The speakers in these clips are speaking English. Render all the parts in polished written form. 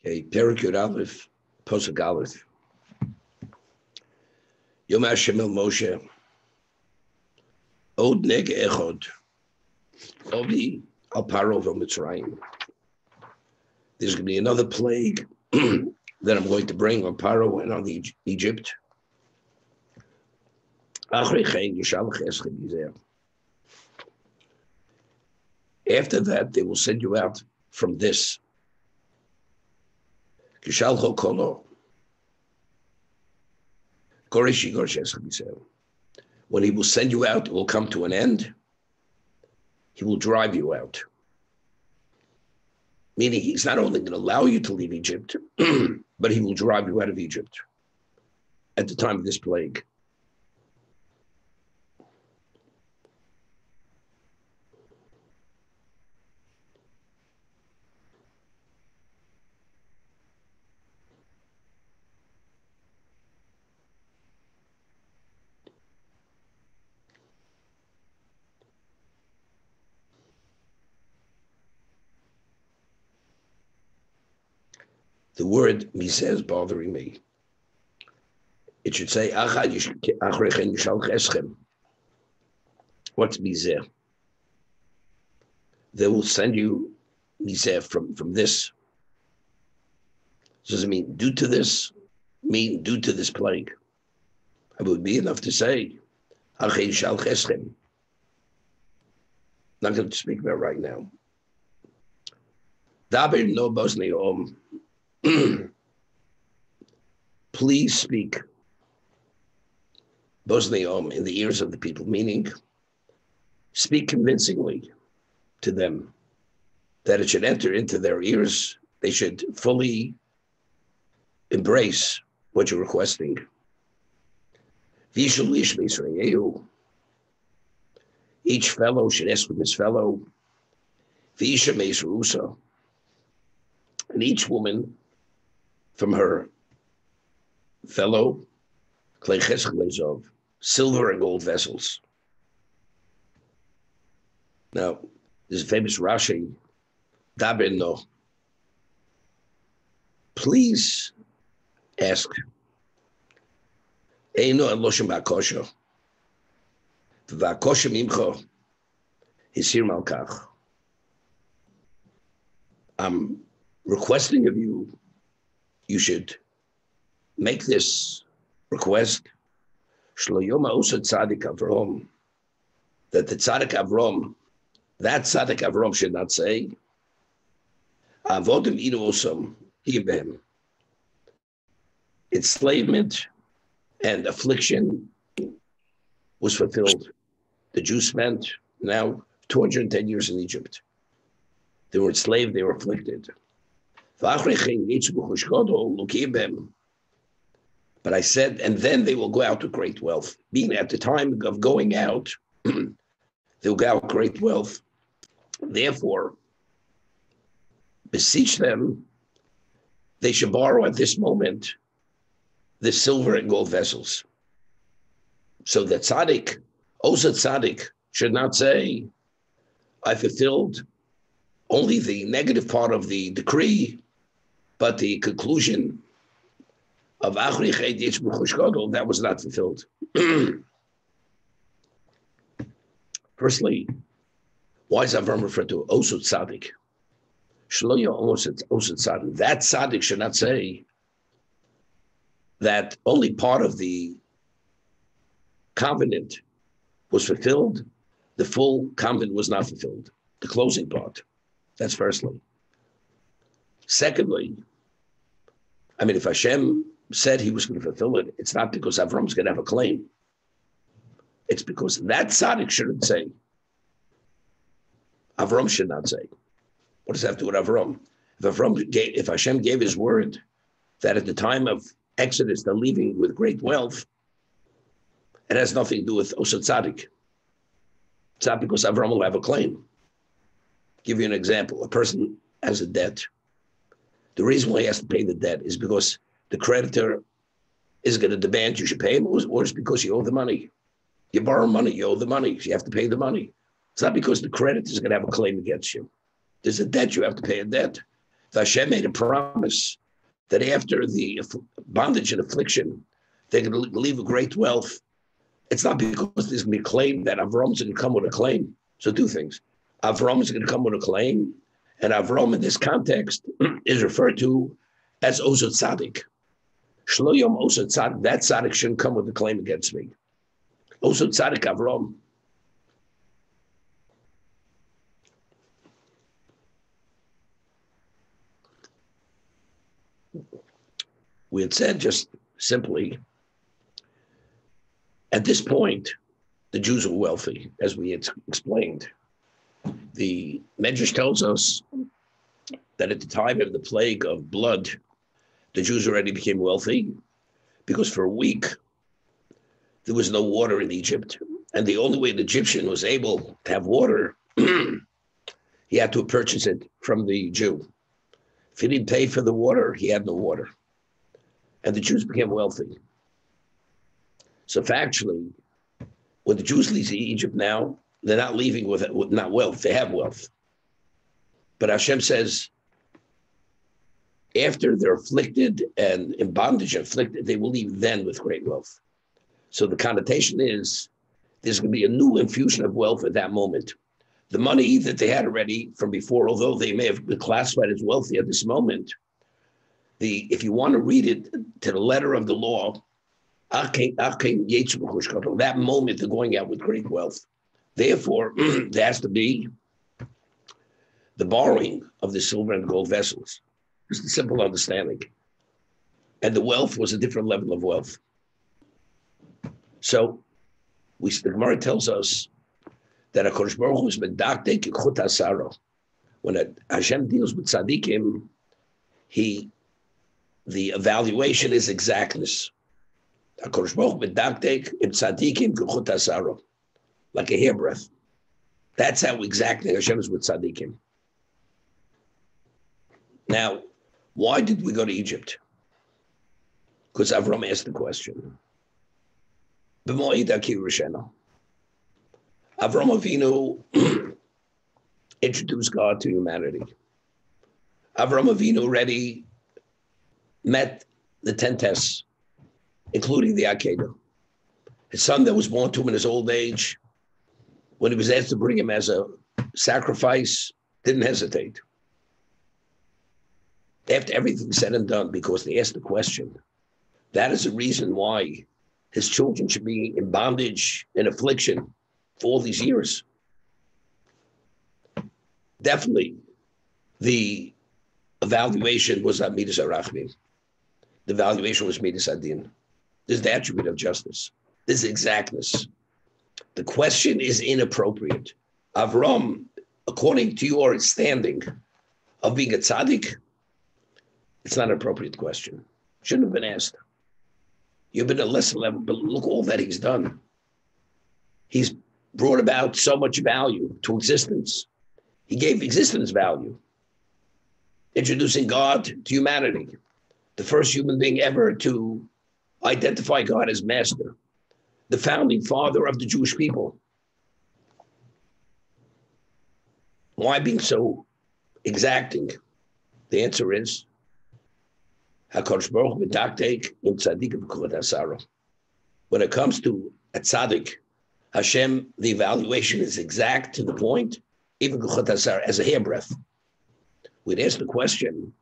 Okay, Perikut Aleph, Posuk Aleph. Yom Hashem el Moshe. Od neg echod. Ovi al Paro v'Mitzrayim. There's going to be another plague that I'm going to bring on Paro and on Egypt. After that, they will send you out from this. When he will send you out, it will come to an end. He will drive you out. Meaning he's not only going to allow you to leave Egypt, but he will drive you out of Egypt at the time of this plague. The word miseh is bothering me. It should say, what's miseh? They will send you miseh from this. Does it mean due to this? Mean due to this plague? It would be enough to say, not going to speak about right now. Daber no Bosni om. Please speak Bosniom in the ears of the people, meaning speak convincingly to them that it should enter into their ears. They should fully embrace what you're requesting. Each fellow should ask from his fellow, and each woman from her fellow, silver and gold vessels. Now, there's a famous Rashi, Daber no. Please ask. Eino eloshem ba'kosha. V'akosha mimcho hisir malkach. I'm requesting of you, you should make this request. Shloyoma Usa Tzadik Avrom, that the Tzadik Avrom, that Tzadik Avrom should not say, Avodim Idu Osam Hibem. Enslavement and affliction was fulfilled. The Jews spent now 210 years in Egypt. They were enslaved, they were afflicted. But I said, and then they will go out to great wealth. Being at the time of going out, they'll go out great wealth. Therefore, beseech them, they should borrow at this moment the silver and gold vessels. So that tzaddik, Osa tzaddik, should not say, I fulfilled only the negative part of the decree, but the conclusion of that was not fulfilled. Firstly, why is Avram referred to Osut Tzaddik? Shloya Osut Tzaddik. That Tzaddik should not say that only part of the covenant was fulfilled, the full covenant was not fulfilled, the closing part. That's firstly. Secondly, I mean, if Hashem said he was going to fulfill it, it's not because Avram's going to have a claim. It's because that tzaddik shouldn't say. Avram should not say. What does that have to do with Avram? If Hashem gave his word that at the time of Exodus they're leaving with great wealth, it has nothing to do with Osa tzaddik. It's not because Avram will have a claim. I'll give you an example. A person has a debt. The reason why he has to pay the debt is because the creditor is going to demand you should pay him, or it's because you owe the money. You borrow money, you owe the money, so you have to pay the money. It's not because the creditor is going to have a claim against you. There's a debt, you have to pay a debt. Hashem made a promise that after the bondage and affliction, they're going to leave a great wealth. It's not because there's going to be a claim that Avram's going to come with a claim. So two things. Avram is going to come with a claim, and Avram in this context is referred to as Osot Tzadik. Shloyom Osot Tzadik, that Tzadik shouldn't come with a claim against me. Osot Tzadik Avram. We had said just simply, at this point, the Jews were wealthy, as we had explained. The Medrash tells us that at the time of the plague of blood, the Jews already became wealthy because for a week, there was no water in Egypt. And the only way an Egyptian was able to have water, he had to purchase it from the Jew. If he didn't pay for the water, he had no water. And the Jews became wealthy. So factually, when the Jews leave Egypt now, they're not leaving with not wealth, they have wealth. But Hashem says, after they're afflicted and in bondage afflicted, they will leave then with great wealth. So the connotation is, there's going to be a new infusion of wealth at that moment. The money that they had already from before, although they may have been classified as wealthy at this moment, if you want to read it to the letter of the law, that moment they're going out with great wealth. Therefore, there has to be the borrowing of the silver and gold vessels. Just a simple understanding. And the wealth was a different level of wealth. So the Gemara tells us that HaKadosh Baruch Hu is medaktek yichut hasara. When Hashem deals with tzaddikim, the evaluation is exactness. HaKadosh Baruch Hu medaktek im tzaddikim yichut hasara. Like a hairbreadth. That's how exactly Hashem is with tzaddikim. Now, why did we go to Egypt? Because Avram asked the question. Avram Avinu introduced God to humanity. Avram Avinu already met the 10 tests, including the Akedah. His son that was born to him in his old age, when he was asked to bring him as a sacrifice, didn't hesitate. After everything said and done, because they asked the question, that is the reason why his children should be in bondage and affliction for all these years. Definitely, the evaluation was not Midas Arachmi. The evaluation was Midas Adin. This is the attribute of justice. This is exactness. The question is inappropriate. Avram, according to your standing of being a tzaddik, it's not an appropriate question. Shouldn't have been asked. You've been at a lesser level, but look all that he's done. He's brought about so much value to existence. He gave existence value, introducing God to humanity, the first human being ever to identify God as master, the founding father of the Jewish people. Why being so exacting? The answer is, HaKadosh Baruch Hu medaktek im tzaddik v'kulat hasara. When it comes to a tzaddik, Hashem, the evaluation is exact to the point, even kulat hasara, as a hairbreadth. We'd ask the question,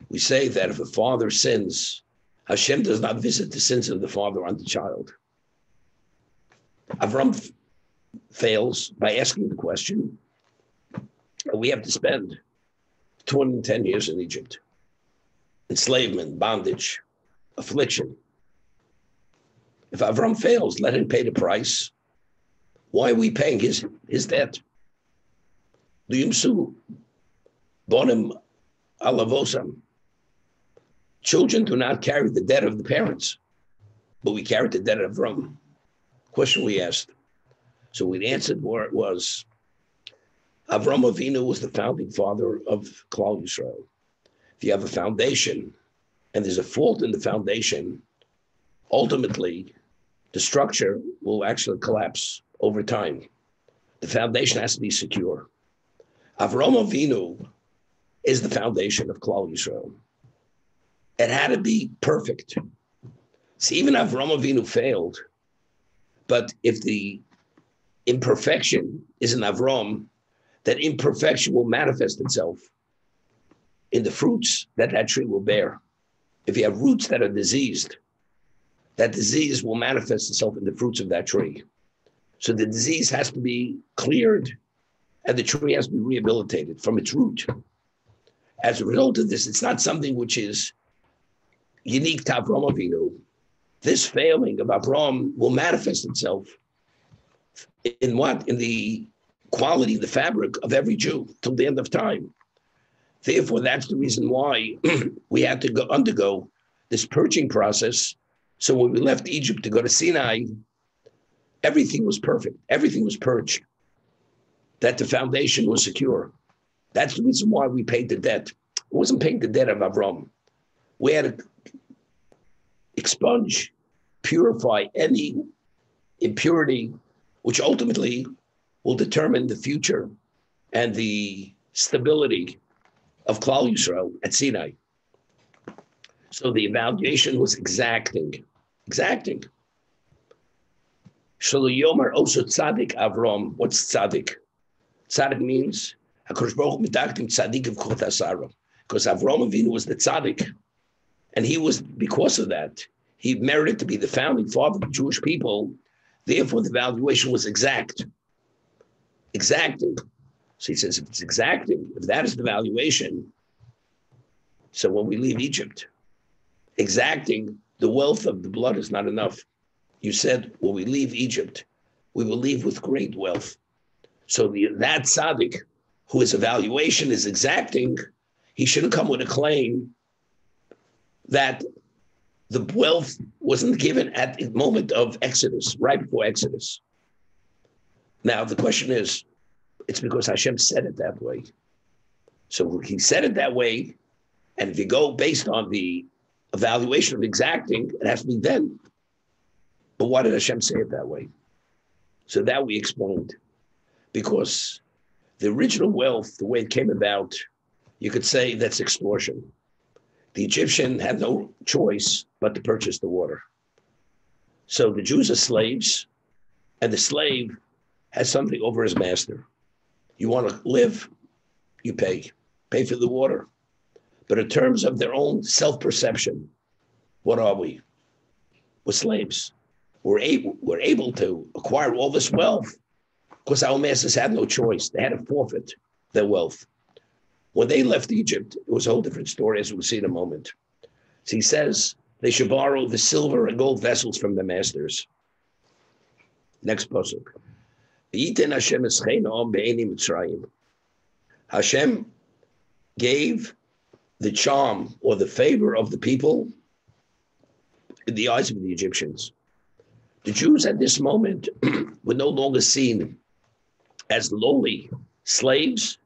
we say that if a father sins, Hashem does not visit the sins of the father on the child. Avram fails by asking the question, we have to spend 210 years in Egypt. Enslavement, bondage, affliction. If Avram fails, let him pay the price. Why are we paying his debt? Do Yimsu bonim alavosam. Children do not carry the debt of the parents, but we carry the debt of Avram. Question we asked. So we answered where it was. Avram Avinu was the founding father of Klal Yisrael. If you have a foundation and there's a fault in the foundation, ultimately the structure will actually collapse over time. The foundation has to be secure. Avram Avinu is the foundation of Klal Yisrael. It had to be perfect. See, even Avraham Avinu failed, but if the imperfection is in Avram, that imperfection will manifest itself in the fruits that that tree will bear. If you have roots that are diseased, that disease will manifest itself in the fruits of that tree. So the disease has to be cleared and the tree has to be rehabilitated from its root. As a result of this, it's not something which is unique to Avraham Avinu. This failing of Avraham will manifest itself in what? In the quality, the fabric of every Jew till the end of time. Therefore, that's the reason why we had to undergo this purging process. So when we left Egypt to go to Sinai, everything was perfect. Everything was purged. That the foundation was secure. That's the reason why we paid the debt. It wasn't paying the debt of Avram. We had to expunge, purify any impurity, which ultimately will determine the future and the stability of Klal Yisrael at Sinai. So the evaluation was exacting. Shelo Yomer also tzaddik Avram. What's tzaddik? Tzaddik means HaKadosh Baruch Hu medaktim tzaddik of Kol Tasara, because Avram Avinu was the tzaddik, and he was, because of that, he merited to be the founding father of the Jewish people. Therefore, the valuation was exacting. So he says, if it's exacting, if that is the valuation, so when we leave Egypt, exacting the wealth of the blood is not enough. You said, when we leave Egypt, we will leave with great wealth. So that tzaddik, who his evaluation is exacting, he shouldn't come with a claim that the wealth wasn't given at the moment of Exodus, right before Exodus. Now, the question is, it's because Hashem said it that way. So he said it that way, and if you go based on the evaluation of exacting, it has to be then. But why did Hashem say it that way? So that we explained. Because the original wealth, the way it came about, you could say that's extortion. The Egyptian had no choice but to purchase the water. So the Jews are slaves, and the slave has something over his master. You want to live, you pay for the water. But in terms of their own self-perception, what are we? We're slaves. We're able to acquire all this wealth because our masters had no choice. They had to forfeit their wealth. When they left Egypt, it was a whole different story, as we'll see in a moment. So he says they should borrow the silver and gold vessels from the masters. Next pasuk. Hashem gave the charm or the favor of the people in the eyes of the Egyptians. The Jews at this moment were no longer seen as lowly slaves,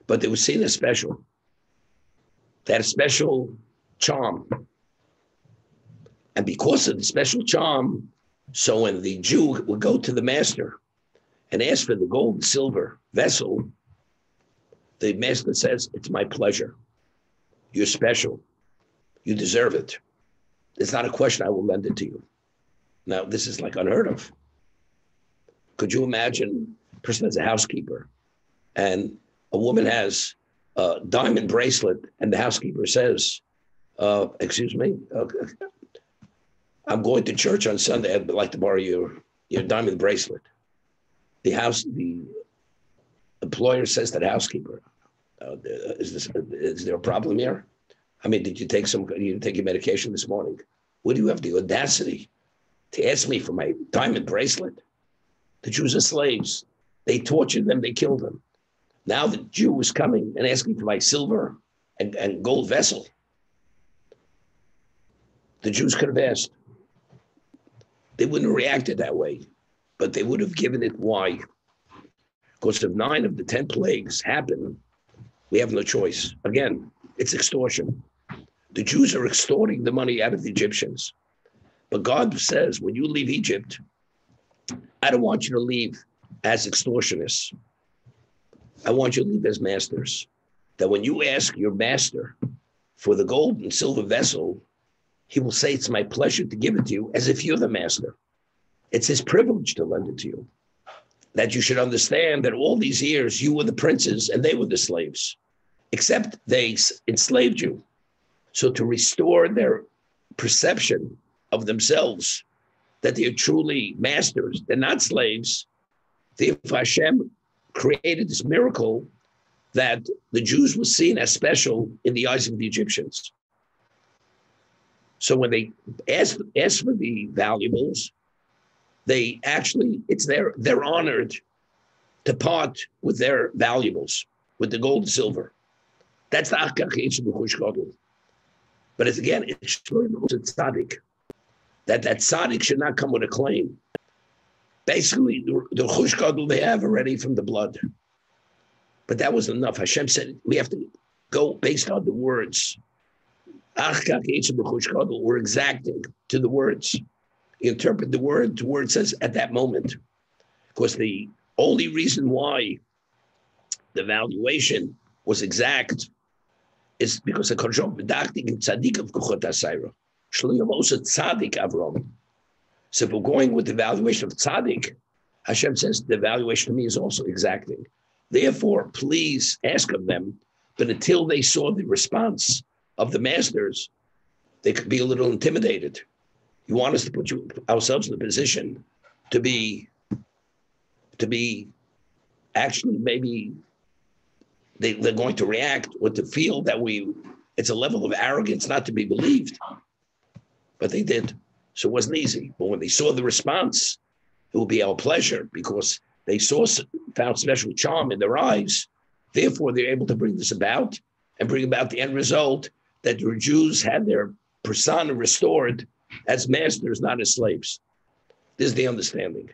but they were seen as special. They had a special charm. And because of the special charm, so when the Jew would go to the master and ask for the gold and silver vessel, the master says, it's my pleasure. You're special. You deserve it. It's not a question, I will lend it to you. Now, this is like unheard of. Could you imagine a person as a housekeeper and a woman has a diamond bracelet and the housekeeper says, excuse me, I'm going to church on Sunday. I'd like to borrow your diamond bracelet. The employer says to the housekeeper, is there a problem here? I mean, did you take your medication this morning? Would you have the audacity to ask me for my diamond bracelet? The Jews are slaves. They tortured them, they killed them. Now the Jew is coming and asking for my silver and gold vessel. The Jews could have asked. They wouldn't have reacted that way, but they would have given it why. Because if 9 of the 10 plagues happen, we have no choice. Again, it's extortion. The Jews are extorting the money out of the Egyptians. But God says, when you leave Egypt, I don't want you to leave as extortionists. I want you to leave as masters. that when you ask your master for the gold and silver vessel, he will say, it's my pleasure to give it to you, as if you're the master. It's his privilege to lend it to you. That you should understand that all these years you were the princes and they were the slaves, except they enslaved you. So to restore their perception of themselves, that they're truly masters, they're not slaves, therefore Hashem created this miracle that the Jews were seen as special in the eyes of the Egyptians. So when they ask for the valuables, they actually, they're honored to part with their valuables, with the gold and silver. That's the Achkach Yetzer B'Chush Gadol. But it's tzaddik. That tzaddik should not come with a claim. Basically, the Chush Gadol they have already from the blood. But that was enough. Hashem said we have to go based on the words. Achkach Yetzer B'Chush Gadol, we're exacting to the words. You interpret the word to where it says at that moment. Because the only reason why the valuation was exact is because the Kodesh B'dachtik and Tzaddik of Kuchot HaSayra. Shliyam also Tzaddik Avram. So if we're going with the valuation of Tzaddik, Hashem says the valuation to me is also exacting. Therefore, please ask of them, but until they saw the response of the masters, they could be a little intimidated. You want us to put ourselves in the position to be actually maybe they're going to react or to feel that it's a level of arrogance not to be believed. But they did. So it wasn't easy. But when they saw the response, it will be our pleasure because they found special charm in their eyes. Therefore, they're able to bring this about and bring about the end result that the Jews had their persona restored as masters, not as slaves. This is the understanding.